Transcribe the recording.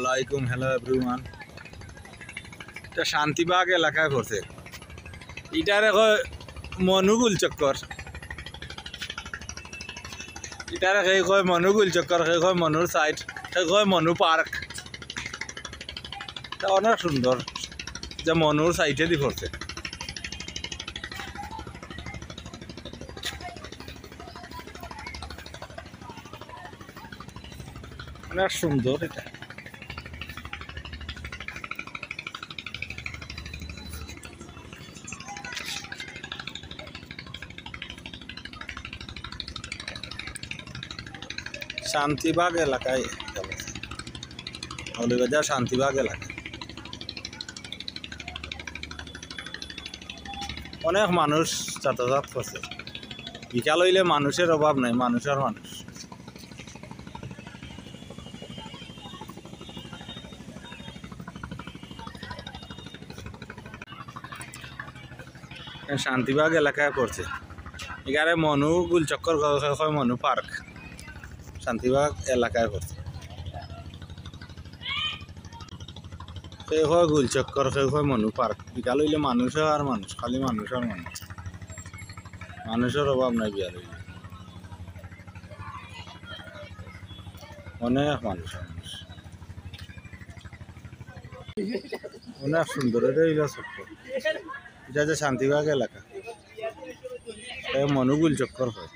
আলাইকুম, hello everyone. এটা শান্তিবাগ এলাকায় পড়ছে। এটার কয় মনুগুল চক্কর। এটার সেই কয় মনুগুল চক্কর, সেই কয় মনুর সাইড, সেই কয় মনু পার্ক। এটা অনেক সুন্দর, যে মনুর সাইডে দি পড়ছে। অনেক সুন্দর এটা। শান্তিবাগ এলাকায়, হলিবাজার শান্তিবাগ এলাকায় অনেক মানুষ যাতায়াত করছে। বিকাল হইলে মানুষের অভাব নাই, মানুষের মানুষ। শান্তিবাগ এলাকায় পড়ছে। এখানে মনু গুলচক্কর হয় মনু পার্ক, শান্তিবাগ এলাকায় পড়ছে। সেই হয় গুলচক্কর, সেই হয় মনু পার্ক। বিকাল হইলে মানুষ আর মানুষ, খালি মানুষ আর মানুষ, মানুষের অভাব নাই। বিয়ার হইলে অনেক মানুষ, অনেক সুন্দর। এটা হইল চক্কর, এটা যে শান্তিবাগ এলাকা, মনু গুলচক্কর হয়।